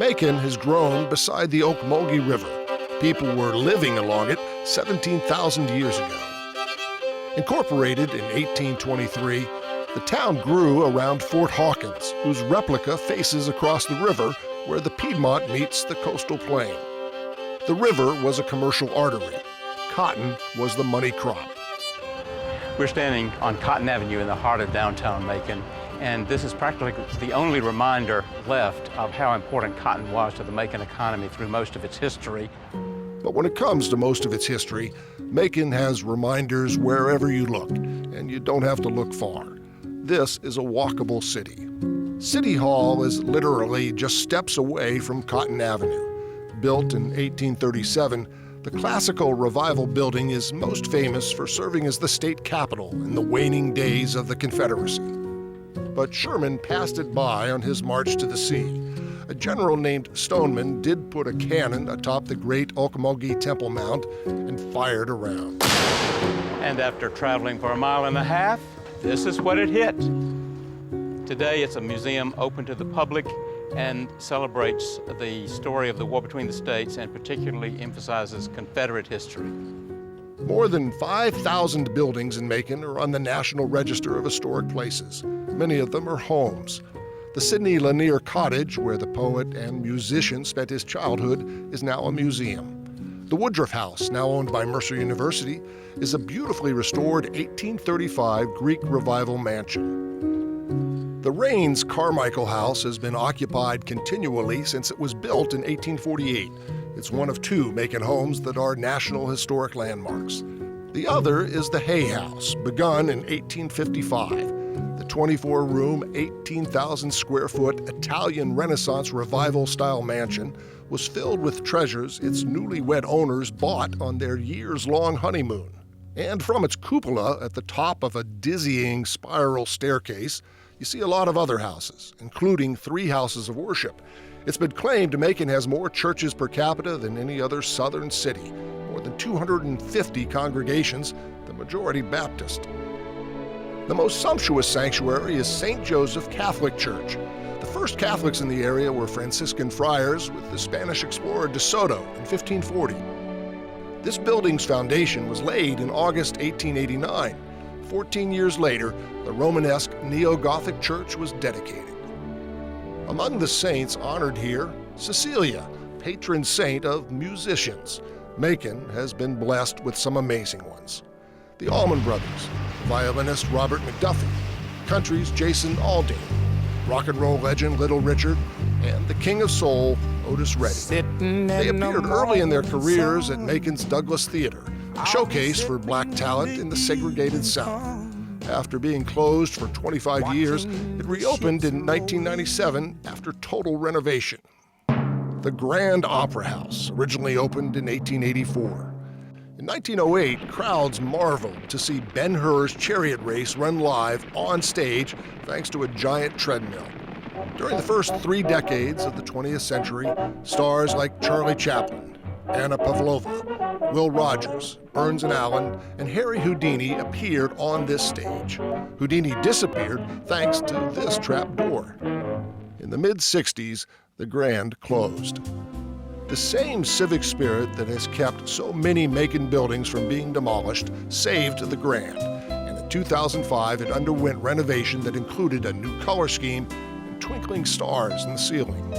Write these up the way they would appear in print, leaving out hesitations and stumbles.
Macon has grown beside the Ocmulgee River. People were living along it 17,000 years ago. Incorporated in 1823, the town grew around Fort Hawkins, whose replica faces across the river where the Piedmont meets the coastal plain. The river was a commercial artery. Cotton was the money crop. We're standing on Cotton Avenue in the heart of downtown Macon, and this is practically the only reminder left of how important cotton was to the Macon economy through most of its history. But when it comes to most of its history, Macon has reminders wherever you look, and you don't have to look far. This is a walkable city. City Hall is literally just steps away from Cotton Avenue. Built in 1837, the classical Revival building is most famous for serving as the state capitol in the waning days of the Confederacy. But Sherman passed it by on his march to the sea. A general named Stoneman did put a cannon atop the great Ocmulgee Temple Mount and fired a round. And after traveling for 1.5 miles, this is what it hit. Today it's a museum open to the public and celebrates the story of the war between the states and particularly emphasizes Confederate history. More than 5,000 buildings in Macon are on the National Register of Historic Places. Many of them are homes. The Sidney Lanier Cottage, where the poet and musician spent his childhood, is now a museum. The Woodruff House, now owned by Mercer University, is a beautifully restored 1835 Greek Revival mansion. The Raines Carmichael House has been occupied continually since it was built in 1848. It's one of 2 Macon homes that are National Historic Landmarks. The other is the Hay House, begun in 1855. The 24-room, 18,000 square foot Italian Renaissance Revival-style mansion was filled with treasures its newlywed owners bought on their years-long honeymoon. And from its cupola at the top of a dizzying spiral staircase, you see a lot of other houses, including 3 houses of worship. It's been claimed Macon has more churches per capita than any other southern city, more than 250 congregations, the majority Baptist. The most sumptuous sanctuary is St. Joseph Catholic Church. The first Catholics in the area were Franciscan friars with the Spanish explorer De Soto in 1540. This building's foundation was laid in August 1889. 14 years later, the Romanesque neo-Gothic church was dedicated. Among the saints honored here, Cecilia, patron saint of musicians. Macon has been blessed with some amazing ones. The Allman Brothers, violinist Robert McDuffie, country's Jason Aldean, rock and roll legend Little Richard, and the king of soul, Otis Redding. They appeared early in their careers at Macon's Douglas Theater, a showcase for black talent in the segregated South. After being closed for 25 years, it reopened in 1997 after total renovation. The Grand Opera House originally opened in 1884. In 1908, crowds marveled to see Ben-Hur's chariot race run live on stage thanks to a giant treadmill. During the first 3 decades of the 20th century, stars like Charlie Chaplin, Anna Pavlova, Will Rogers, Burns and Allen, and Harry Houdini appeared on this stage. Houdini disappeared thanks to this trap door. In the mid-60s, the Grand closed. The same civic spirit that has kept so many Macon buildings from being demolished saved the Grand, and in 2005 it underwent renovation that included a new color scheme and twinkling stars in the ceiling.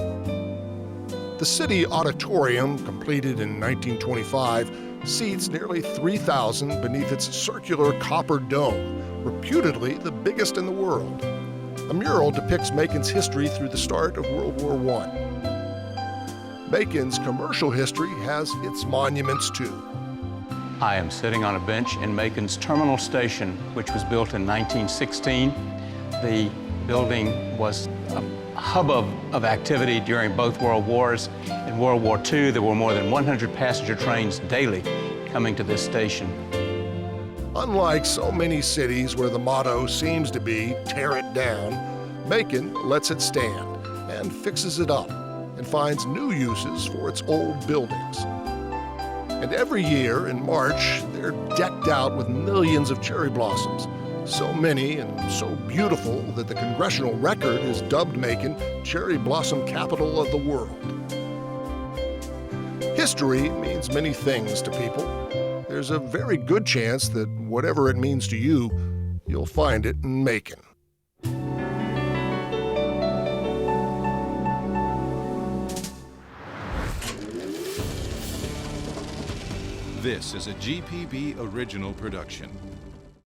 The City Auditorium, completed in 1925, seats nearly 3,000 beneath its circular copper dome, reputedly the biggest in the world. A mural depicts Macon's history through the start of World War I. Macon's commercial history has its monuments too. I am sitting on a bench in Macon's Terminal Station, which was built in 1916. The building was a hub of activity during both World Wars. In World War II, there were more than 100 passenger trains daily coming to this station. Unlike so many cities where the motto seems to be, tear it down, Macon lets it stand and fixes it up and finds new uses for its old buildings. And every year in March, they're decked out with millions of cherry blossoms. So many and so beautiful that the Congressional Record has dubbed Macon Cherry Blossom Capital of the World. History means many things to people. There's a very good chance that whatever it means to you, you'll find it in Macon. This is a GPB original production.